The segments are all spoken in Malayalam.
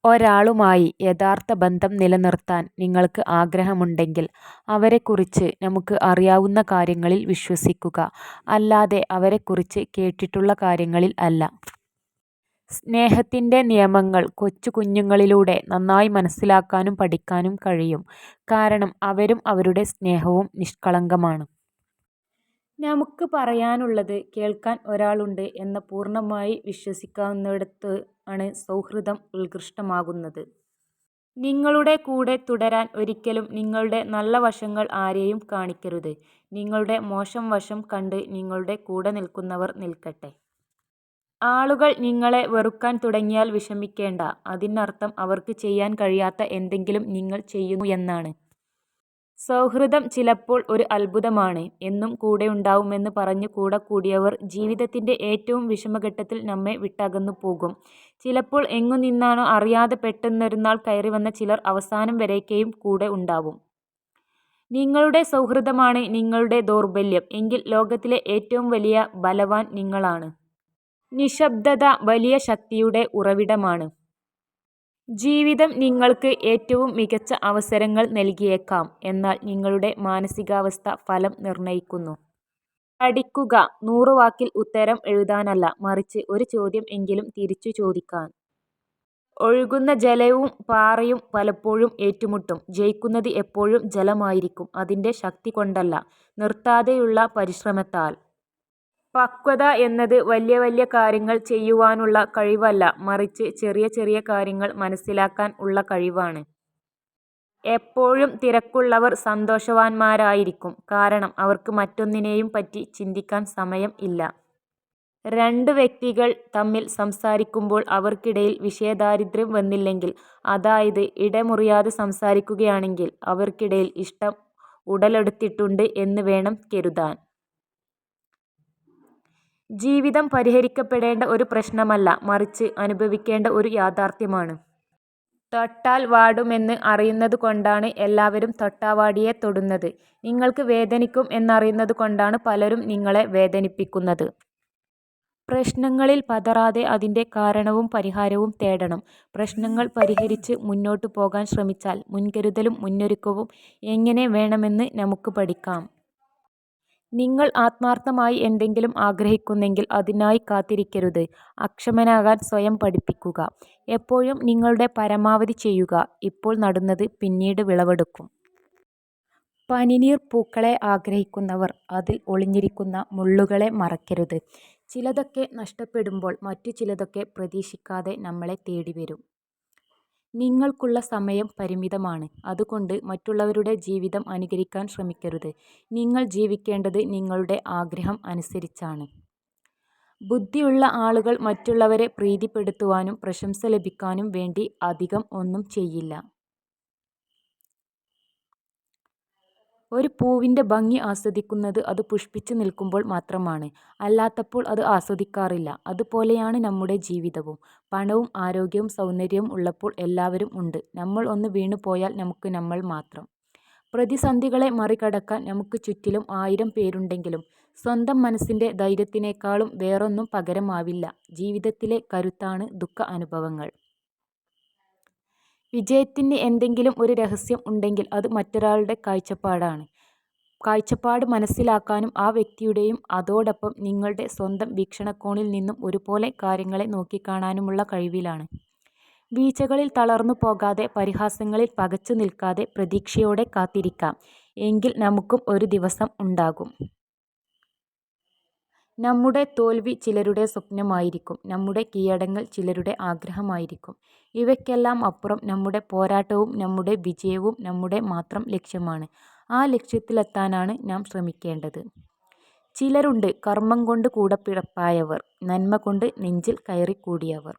ഒരാളുമായി യഥാർത്ഥ ബന്ധം നിലനിർത്താൻ നിങ്ങൾക്ക് ആഗ്രഹമുണ്ടെങ്കിൽ അവരെക്കുറിച്ച് നമുക്ക് അറിയാവുന്ന കാര്യങ്ങളിൽ വിശ്വസിക്കുക, അല്ലാതെ അവരെക്കുറിച്ച് കേട്ടിട്ടുള്ള കാര്യങ്ങളിൽ അല്ല. സ്നേഹത്തിൻ്റെ നിയമങ്ങൾ കൊച്ചുകുഞ്ഞുങ്ങളിലൂടെ നന്നായി മനസ്സിലാക്കാനും പഠിക്കാനും കഴിയും. കാരണം അവരും അവരുടെ സ്നേഹവും നിഷ്കളങ്കമാണ്. നമുക്ക് പറയാനുള്ളത് കേൾക്കാൻ ഒരാളുണ്ട് എന്ന് പൂർണ്ണമായി വിശ്വസിക്കാവുന്നിടത്ത് ആണ് സൗഹൃദം ഉത്കൃഷ്ടമാകുന്നത്. നിങ്ങളുടെ കൂടെ തുടരാൻ ഒരിക്കലും നിങ്ങളുടെ നല്ല വശങ്ങൾ ആരെയും കാണിക്കരുത്. നിങ്ങളുടെ മോശം വശം കണ്ട് നിങ്ങളുടെ കൂടെ നിൽക്കുന്നവർ നിൽക്കട്ടെ. ആളുകൾ നിങ്ങളെ വെറുക്കാൻ തുടങ്ങിയാൽ വിഷമിക്കേണ്ട. അതിനർത്ഥം അവർക്ക് ചെയ്യാൻ കഴിയാത്ത എന്തെങ്കിലും നിങ്ങൾ ചെയ്യുന്നു എന്നാണ്. സൗഹൃദം ചിലപ്പോൾ ഒരു അത്ഭുതമാണ്. എന്നും കൂടെയുണ്ടാവുമെന്ന് പറഞ്ഞ് കൂടെ കൂടിയവർ ജീവിതത്തിൻ്റെ ഏറ്റവും വിഷമഘട്ടത്തിൽ നമ്മെ വിട്ടകന്നു പോകും. ചിലപ്പോൾ എങ്ങു നിന്നാണോ അറിയാതെ പെട്ടെന്നൊരുനാൾ കയറിവന്ന ചിലർ അവസാനം വരേക്കും കൂടെ ഉണ്ടാവും. നിങ്ങളുടെ സൗഹൃദമാണ് നിങ്ങളുടെ ദൗർബല്യം എങ്കിൽ ലോകത്തിലെ ഏറ്റവും വലിയ ബലവാൻ നിങ്ങളാണ്. നിശബ്ദത വലിയ ശക്തിയുടെ ഉറവിടമാണ്. ജീവിതം നിങ്ങൾക്ക് ഏറ്റവും മികച്ച അവസരങ്ങൾ നൽകിയേക്കാം, എന്നാൽ നിങ്ങളുടെ മാനസികാവസ്ഥ ഫലം നിർണ്ണയിക്കുന്നു. പഠിക്കുക 100 വാക്കിൽ ഉത്തരം എഴുതാനല്ല, മറിച്ച് ഒരു ചോദ്യം എങ്കിലും തിരിച്ചു ചോദിക്കാൻ. ഒഴുകുന്ന ജലവും പാറയും പലപ്പോഴും ഏറ്റുമുട്ടും. ജയിക്കുന്നത് എപ്പോഴും ജലമായിരിക്കും, അതിൻ്റെ ശക്തി കൊണ്ടല്ല, നിർത്താതെയുള്ള പരിശ്രമത്താൽ. പക്വത എന്നത് വലിയ വലിയ കാര്യങ്ങൾ ചെയ്യുവാനുള്ള കഴിവല്ല, മറിച്ച് ചെറിയ ചെറിയ കാര്യങ്ങൾ മനസ്സിലാക്കാൻ ഉള്ള കഴിവാണ്. എപ്പോഴും തിരക്കുള്ളവർ സന്തോഷവാന്മാരായിരിക്കും, കാരണം അവർക്ക് മറ്റൊന്നിനെയും പറ്റി ചിന്തിക്കാൻ സമയം ഇല്ല. രണ്ട് വ്യക്തികൾ തമ്മിൽ സംസാരിക്കുമ്പോൾ അവർക്കിടയിൽ വിഷയദാരിദ്ര്യം വന്നില്ലെങ്കിൽ, അതായത് ഇടമുറിയാതെ സംസാരിക്കുകയാണെങ്കിൽ, അവർക്കിടയിൽ ഇഷ്ടം ഉടലെടുത്തിട്ടുണ്ട് എന്ന് വേണം കരുതാൻ. ജീവിതം പരിഹരിക്കപ്പെടേണ്ട ഒരു പ്രശ്നമല്ല, മറിച്ച് അനുഭവിക്കേണ്ട ഒരു യാഥാർത്ഥ്യമാണ്. തൊട്ടാൽ വാടുമെന്ന് അറിയുന്നതുകൊണ്ടാണ് എല്ലാവരും തൊട്ടാവാടിയെ തൊടുന്നത്. നിങ്ങൾക്ക് വേദനിക്കും എന്നറിയുന്നതുകൊണ്ടാണ് പലരും നിങ്ങളെ വേദനിപ്പിക്കുന്നത്. പ്രശ്നങ്ങളിൽ പതറാതെ അതിൻ്റെ കാരണവും പരിഹാരവും തേടണം. പ്രശ്നങ്ങൾ പരിഹരിച്ച് മുന്നോട്ടു പോകാൻ ശ്രമിച്ചാൽ മുൻകരുതലും മുന്നൊരുക്കവും എങ്ങനെ വേണമെന്ന് നമുക്ക് പഠിക്കാം. നിങ്ങൾ ആത്മാർത്ഥമായി എന്തെങ്കിലും ആഗ്രഹിക്കുന്നെങ്കിൽ അതിനായി കാത്തിരിക്കരുത്. അക്ഷമനാകാൻ സ്വയം പഠിപ്പിക്കുക. എപ്പോഴും നിങ്ങളുടെ പരമാവധി ചെയ്യുക. ഇപ്പോൾ നടുന്നത് പിന്നീട് വിളവെടുക്കും. പനിനീർ പൂക്കളെ ആഗ്രഹിക്കുന്നവർ അതിൽ ഒളിഞ്ഞിരിക്കുന്ന മുള്ളുകളെ മറക്കരുത്. ചിലതൊക്കെ നഷ്ടപ്പെടുമ്പോൾ മറ്റു ചിലതൊക്കെ പ്രതീക്ഷിക്കാതെ നമ്മളെ തേടിവരും. നിങ്ങൾക്കുള്ള സമയം പരിമിതമാണ്, അതുകൊണ്ട് മറ്റുള്ളവരുടെ ജീവിതം അനുകരിക്കാൻ ശ്രമിക്കരുത്. നിങ്ങൾ ജീവിക്കേണ്ടത് നിങ്ങളുടെ ആഗ്രഹം അനുസരിച്ചാണ്. ബുദ്ധിയുള്ള ആളുകൾ മറ്റുള്ളവരെ പ്രീതിപ്പെടുത്തുവാനും പ്രശംസ ലഭിക്കാനും വേണ്ടി അധികം ഒന്നും ചെയ്യില്ല. ഒരു പൂവിൻ്റെ ഭംഗി ആസ്വദിക്കുന്നത് അത് പുഷ്പിച്ചു നിൽക്കുമ്പോൾ മാത്രമാണ്, അല്ലാത്തപ്പോൾ അത് ആസ്വദിക്കാറില്ല. അതുപോലെയാണ് നമ്മുടെ ജീവിതവും. പണവും ആരോഗ്യവും സൗന്ദര്യവും ഉള്ളപ്പോൾ എല്ലാവരും ഉണ്ട്. നമ്മൾ ഒന്ന് വീണുപോയാൽ നമുക്ക് നമ്മൾ മാത്രം. പ്രതിസന്ധികളെ മറികടക്കാൻ നമുക്ക് ചുറ്റിലും 1000 പേരുണ്ടെങ്കിലും സ്വന്തം മനസ്സിൻ്റെ ധൈര്യത്തിനേക്കാളും വേറൊന്നും പകരമാവില്ല. ജീവിതത്തിലെ കരുത്താണ് ദുഃഖ അനുഭവങ്ങൾ. വിജയത്തിന് എന്തെങ്കിലും ഒരു രഹസ്യം ഉണ്ടെങ്കിൽ അത് മറ്റൊരാളുടെ കാഴ്ചപ്പാടാണ്. കാഴ്ചപ്പാട് മനസ്സിലാക്കാനും ആ വ്യക്തിയുടെയും അതോടൊപ്പം നിങ്ങളുടെ സ്വന്തം വീക്ഷണകോണിൽ നിന്നും ഒരുപോലെ കാര്യങ്ങളെ നോക്കിക്കാണാനുമുള്ള കഴിവിലാണ്. വീഴ്ചകളിൽ തളർന്നു പോകാതെ, പരിഹാസങ്ങളിൽ പകച്ചു നിൽക്കാതെ പ്രതീക്ഷയോടെ കാത്തിരിക്കാം. എങ്കിൽ നമുക്കും ഒരു ദിവസം ഉണ്ടാകും. നമ്മുടെ തോൽവി ചിലരുടെ സ്വപ്നമായിരിക്കും, നമ്മുടെ കീഴടങ്ങൽ ചിലരുടെ ആഗ്രഹമായിരിക്കും. ഇവയ്ക്കെല്ലാം അപ്പുറം നമ്മുടെ പോരാട്ടവും നമ്മുടെ വിജയവും നമ്മുടെ മാത്രം ലക്ഷ്യമാണ്. ആ ലക്ഷ്യത്തിലെത്താനാണ് നാം ശ്രമിക്കേണ്ടത്. ചിലരുണ്ട് കർമ്മം കൊണ്ട് കൂടപ്പിറപ്പായവർ, നന്മ കൊണ്ട് നെഞ്ചിൽ കയറിക്കൂടിയവർ.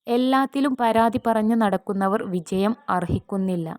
എല്ലാത്തിലും പരാതി പറഞ്ഞു നടക്കുന്നവർ വിജയം അർഹിക്കുന്നില്ല.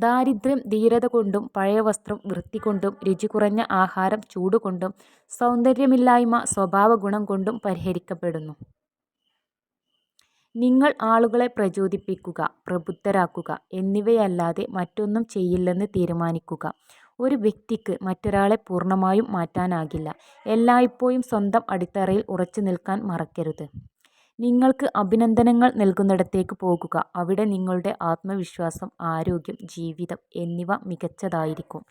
ദാരിദ്ര്യം ധീരത കൊണ്ടും, പഴയ വസ്ത്രം വൃത്തി കൊണ്ടും, രുചി കുറഞ്ഞ ആഹാരം ചൂടുകൊണ്ടും, സൗന്ദര്യമില്ലായ്മ സ്വഭാവഗുണം കൊണ്ടും പരിഹരിക്കപ്പെടുന്നു. നിങ്ങൾ ആളുകളെ പ്രചോദിപ്പിക്കുക, പ്രബുദ്ധരാക്കുക എന്നിവയല്ലാതെ മറ്റൊന്നും ചെയ്യില്ലെന്ന് തീരുമാനിക്കുക. ഒരു വ്യക്തിക്ക് മറ്റൊരാളെ പൂർണ്ണമായും മാറ്റാനാകില്ല. എല്ലായ്പ്പോഴും സ്വന്തം അടിത്തറയിൽ ഉറച്ചു നിൽക്കാൻ മറക്കരുത്. നിങ്ങൾക്ക് അഭിനന്ദനങ്ങൾ നൽകുന്നിടത്തേക്ക് പോകുക. അവിടെ നിങ്ങളുടെ ആത്മവിശ്വാസം, ആരോഗ്യം, ജീവിതം എന്നിവ മികച്ചതായിരിക്കും.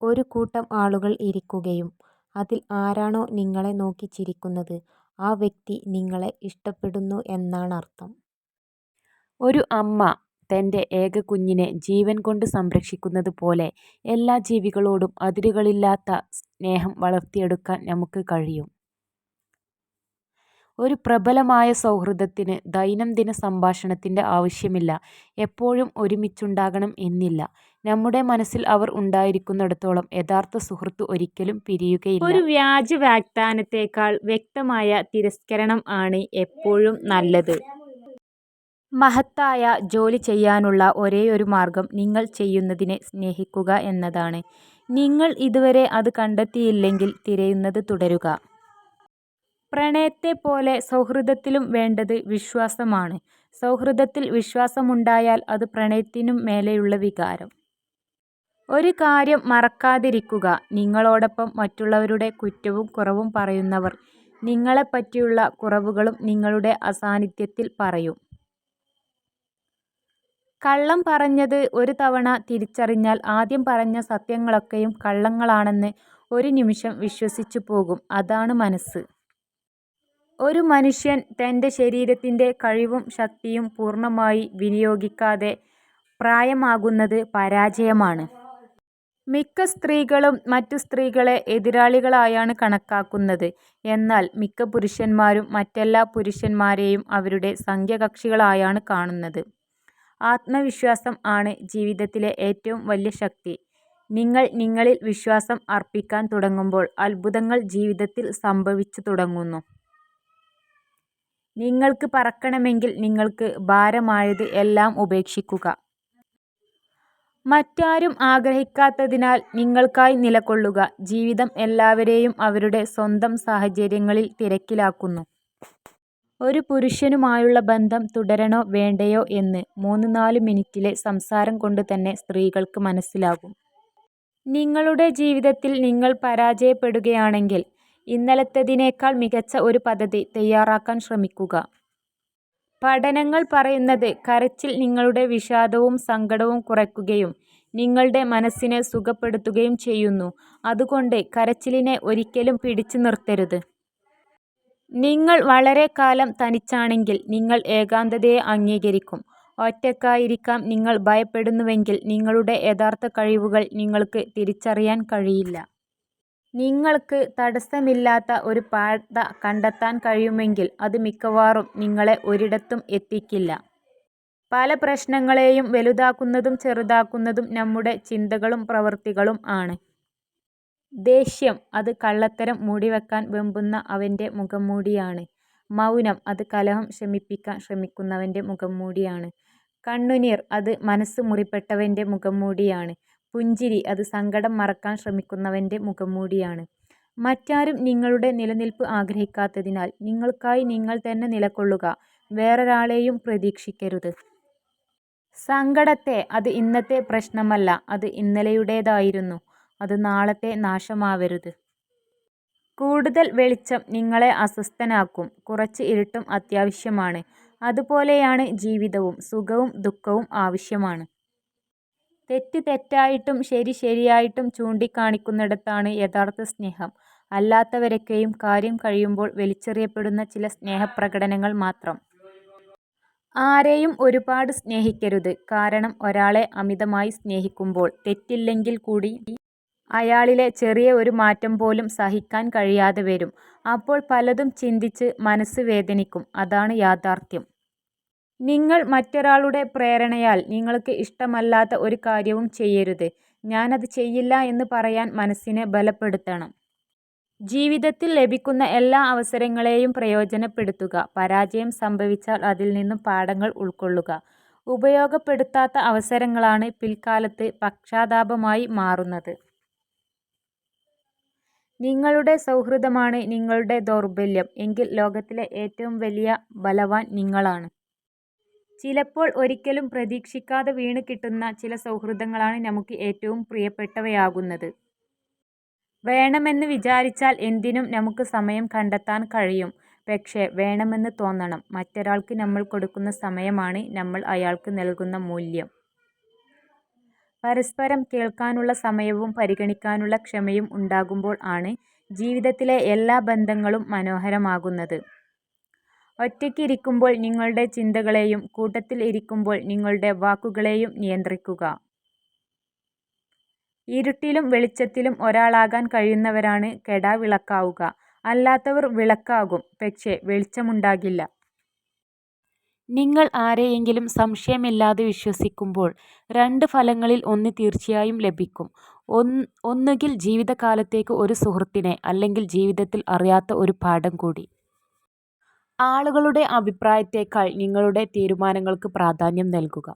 ഒരു കൂട്ടം ആളുകൾ ഇരിക്കുകയും അതിൽ ആരാണോ നിങ്ങളെ നോക്കി ചിരിക്കുന്നത് ആ വ്യക്തി നിങ്ങളെ ഇഷ്ടപ്പെടുന്നു എന്നാണർത്ഥം. ഒരു അമ്മ തൻ്റെ ഏക കുഞ്ഞിനെ ജീവൻ കൊണ്ട് സംരക്ഷിക്കുന്നത് പോലെ എല്ലാ ജീവികളോടും അതിരുകളില്ലാത്ത സ്നേഹം വളർത്തിയെടുക്കാൻ നമുക്ക് കഴിയും. ഒരു പ്രബലമായ സൗഹൃദത്തിന് ദൈനംദിന സംഭാഷണത്തിൻ്റെ ആവശ്യമില്ല. എപ്പോഴും ഒരുമിച്ചുണ്ടാകണം എന്നില്ല. നമ്മുടെ മനസ്സിൽ അവർ ഉണ്ടായിരിക്കുന്നിടത്തോളം യഥാർത്ഥ സുഹൃത്ത് ഒരിക്കലും പിരിയുകയില്ല. ഒരു വ്യാജ വാഗ്ദാനത്തേക്കാൾ വ്യക്തമായ തിരസ്കരണം ആണ് എപ്പോഴും നല്ലത്. മഹത്തായ ജോലി ചെയ്യാനുള്ള ഒരേയൊരു മാർഗം നിങ്ങൾ ചെയ്യുന്നതിനെ സ്നേഹിക്കുക എന്നതാണ്. നിങ്ങൾ ഇതുവരെ അത് കണ്ടെത്തിയില്ലെങ്കിൽ തിരയുന്നത് തുടരുക. പ്രണയത്തെപ്പോലെ സൗഹൃദത്തിലും വേണ്ടത് വിശ്വാസമാണ്. സൗഹൃദത്തിൽ വിശ്വാസമുണ്ടായാൽ അത് പ്രണയത്തിനും മേലെയുള്ള വികാരം. ഒരു കാര്യം മറക്കാതിരിക്കുക. നിങ്ങളോടൊപ്പം മറ്റുള്ളവരുടെ കുറ്റവും കുറവും പറയുന്നവർ നിങ്ങളെപ്പറ്റിയുള്ള കുറവുകളും നിങ്ങളുടെ അസാന്നിധ്യത്തിൽ പറയും. കള്ളം പറഞ്ഞത് ഒരു തവണ തിരിച്ചറിഞ്ഞാൽ ആദ്യം പറഞ്ഞ സത്യങ്ങളൊക്കെയും കള്ളങ്ങളാണെന്ന് ഒരു നിമിഷം വിശ്വസിച്ചു പോകും. അതാണ് മനസ്സ്. ഒരു മനുഷ്യൻ തൻ്റെ ശരീരത്തിൻ്റെ കഴിവും ശക്തിയും പൂർണ്ണമായി വിനിയോഗിക്കാതെ പ്രായമാകുന്നത് പരാജയമാണ്. മിക്ക സ്ത്രീകളും മറ്റു സ്ത്രീകളെ എതിരാളികളായാണ് കണക്കാക്കുന്നത്. എന്നാൽ മിക്ക പുരുഷന്മാരും മറ്റെല്ലാ പുരുഷന്മാരെയും അവരുടെ സഖ്യകക്ഷികളായാണ് കാണുന്നത്. ആത്മവിശ്വാസം ആണ് ജീവിതത്തിലെ ഏറ്റവും വലിയ ശക്തി. നിങ്ങൾ നിങ്ങളിൽ വിശ്വാസം അർപ്പിക്കാൻ തുടങ്ങുമ്പോൾ അത്ഭുതങ്ങൾ ജീവിതത്തിൽ സംഭവിച്ചു തുടങ്ങുന്നു. നിങ്ങൾക്ക് പറക്കണമെങ്കിൽ നിങ്ങൾക്ക് ഭാരമായത് എല്ലാം ഉപേക്ഷിക്കുക. മറ്റാരും ആഗ്രഹിക്കാത്തതിനാൽ നിങ്ങൾക്കായി നിലകൊള്ളുക. ജീവിതം എല്ലാവരെയും അവരുടെ സ്വന്തം സാഹചര്യങ്ങളിൽ തിരക്കിലാക്കുന്നു. ഒരു പുരുഷനുമായുള്ള ബന്ധം തുടരണോ വേണ്ടയോ എന്ന് 3-4 മിനിറ്റിലെ സംസാരം കൊണ്ട് തന്നെ സ്ത്രീകൾക്ക് മനസ്സിലാകും. നിങ്ങളുടെ ജീവിതത്തിൽ നിങ്ങൾ പരാജയപ്പെടുകയാണെങ്കിൽ ഇന്നലത്തേതിനേക്കാൾ മികച്ച ഒരു പദ്ധതി തയ്യാറാക്കാൻ ശ്രമിക്കുക. പഠനങ്ങൾ പറയുന്നത് കരച്ചിൽ നിങ്ങളുടെ വിഷാദവും സങ്കടവും കുറയ്ക്കുകയും നിങ്ങളുടെ മനസ്സിനെ സുഖപ്പെടുത്തുകയും ചെയ്യുന്നു. അതുകൊണ്ട് കരച്ചിലിനെ ഒരിക്കലും പിടിച്ചു നിർത്തരുത്. നിങ്ങൾ വളരെ കാലം തനിച്ചാണെങ്കിൽ നിങ്ങൾ ഏകാന്തതയെ അംഗീകരിക്കും. ഒറ്റയ്ക്കായിരിക്കാൻ നിങ്ങൾ ഭയപ്പെടുന്നുവെങ്കിൽ നിങ്ങളുടെ യഥാർത്ഥ കഴിവുകൾ നിങ്ങൾക്ക് തിരിച്ചറിയാൻ കഴിയില്ല. നിങ്ങൾക്ക് തടസ്സമില്ലാത്ത ഒരു പാത കണ്ടെത്താൻ കഴിയുമെങ്കിൽ അത് മിക്കവാറും നിങ്ങളെ ഒരിടത്തും എത്തിക്കില്ല. പല പ്രശ്നങ്ങളെയും വലുതാക്കുന്നതും ചെറുതാക്കുന്നതും നമ്മുടെ ചിന്തകളും പ്രവൃത്തികളും ആണ്. ദേഷ്യം അത് കള്ളത്തരം മൂടിവെക്കാൻ വെമ്പുന്ന അവൻ്റെ മുഖംമൂടിയാണ്. മൗനം അത് കലഹം ശമിപ്പിക്കാൻ ശ്രമിക്കുന്നവൻ്റെ മുഖംമൂടിയാണ്. കണ്ണുനീർ അത് മനസ്സ് മുറിപ്പെട്ടവൻ്റെ മുഖംമൂടിയാണ്. പുഞ്ചിരി അത് സങ്കടം മറക്കാൻ ശ്രമിക്കുന്നവൻ്റെ മുഖംമൂടിയാണ്. മറ്റാരും നിങ്ങളുടെ നിലനിൽപ്പ് ആഗ്രഹിക്കാത്തതിനാൽ നിങ്ങൾക്കായി നിങ്ങൾ തന്നെ നിലകൊള്ളുക. വേറൊരാളെയും പ്രതീക്ഷിക്കരുത്. സങ്കടത്തെ അത് ഇന്നത്തെ പ്രശ്നമല്ല, അത് ഇന്നലെയുടേതായിരുന്നു. അത് നാളത്തെ നാശമാവരുത്. കൂടുതൽ വെളിച്ചം നിങ്ങളെ അസ്വസ്ഥനാക്കും. കുറച്ച് ഇരുട്ടും അത്യാവശ്യമാണ്. അതുപോലെയാണ് ജീവിതവും. സുഖവും ദുഃഖവും ആവശ്യമാണ്. തെറ്റ് തെറ്റായിട്ടും ശരി ശരിയായിട്ടും ചൂണ്ടിക്കാണിക്കുന്നിടത്താണ് യഥാർത്ഥ സ്നേഹം. അല്ലാത്തവരൊക്കെയും കാര്യം കഴിയുമ്പോൾ വലിച്ചെറിയപ്പെടുന്ന ചില സ്നേഹപ്രകടനങ്ങൾ മാത്രം. ആരെയും ഒരുപാട് സ്നേഹിക്കരുത്. കാരണം ഒരാളെ അമിതമായി സ്നേഹിക്കുമ്പോൾ തെറ്റില്ലെങ്കിൽ കൂടി അയാളിലെ ചെറിയ ഒരു മാറ്റം പോലും സഹിക്കാൻ കഴിയാതെ വരും. അപ്പോൾ പലതും ചിന്തിച്ച് മനസ്സ് വേദനിക്കും. അതാണ് യാഥാർത്ഥ്യം. നിങ്ങൾ മറ്റൊരാളുടെ പ്രേരണയാൽ നിങ്ങൾക്ക് ഇഷ്ടമല്ലാത്ത ഒരു കാര്യവും ചെയ്യരുത്. ഞാനത് ചെയ്യില്ല എന്ന് പറയാൻ മനസ്സിനെ ബലപ്പെടുത്തണം. ജീവിതത്തിൽ ലഭിക്കുന്ന എല്ലാ അവസരങ്ങളെയും പ്രയോജനപ്പെടുത്തുക. പരാജയം സംഭവിച്ചാൽ അതിൽ നിന്നും പാഠങ്ങൾ ഉൾക്കൊള്ളുക. ഉപയോഗപ്പെടുത്താത്ത അവസരങ്ങളാണ് പിൽക്കാലത്ത് പശ്ചാത്താപമായി മാറുന്നത്. നിങ്ങളുടെ സൗഹൃദമാണ് നിങ്ങളുടെ ദൗർബല്യം എങ്കിൽ ലോകത്തിലെ ഏറ്റവും വലിയ ബലവാൻ നിങ്ങളാണ്. ചിലപ്പോൾ ഒരിക്കലും പ്രതീക്ഷിക്കാതെ വീണ് കിട്ടുന്ന ചില സൗഹൃദങ്ങളാണ് നമുക്ക് ഏറ്റവും പ്രിയപ്പെട്ടവയാകുന്നത്. വേണമെന്ന് വിചാരിച്ചാൽ എന്തിനും നമുക്ക് സമയം കണ്ടെത്താൻ കഴിയും. പക്ഷേ വേണമെന്ന് തോന്നണം. മറ്റൊരാൾക്ക് നമ്മൾ കൊടുക്കുന്ന സമയമാണ് നമ്മൾ അയാൾക്ക് നൽകുന്ന മൂല്യം. പരസ്പരം കേൾക്കാനുള്ള സമയവും പരിഗണിക്കാനുള്ള ക്ഷമയും ഉണ്ടാകുമ്പോൾ ആണ് ജീവിതത്തിലെ എല്ലാ ബന്ധങ്ങളും മനോഹരമാകുന്നത്. ഒറ്റയ്ക്ക് ഇരിക്കുമ്പോൾ നിങ്ങളുടെ ചിന്തകളെയും കൂട്ടത്തിൽ ഇരിക്കുമ്പോൾ നിങ്ങളുടെ വാക്കുകളെയും നിയന്ത്രിക്കുക. ഇരുട്ടിലും വെളിച്ചത്തിലും ഒരാളാകാൻ കഴിയുന്നവരാണ് കെടാവിളക്കാവുക. അല്ലാത്തവർ വിളക്കാകും, പക്ഷേ വെളിച്ചമുണ്ടാകില്ല. നിങ്ങൾ ആരെയെങ്കിലും സംശയമില്ലാതെ വിശ്വസിക്കുമ്പോൾ രണ്ട് ഫലങ്ങളിൽ ഒന്ന് തീർച്ചയായും ലഭിക്കും. ഒന്നുകിൽ ജീവിതകാലത്തേക്ക് ഒരു സുഹൃത്തിനെ, അല്ലെങ്കിൽ ജീവിതത്തിൽ അറിയാത്ത ഒരു പാഠം കൂടി. ആളുകളുടെ അഭിപ്രായത്തേക്കാൾ നിങ്ങളുടെ തീരുമാനങ്ങൾക്ക് പ്രാധാന്യം നൽകുക.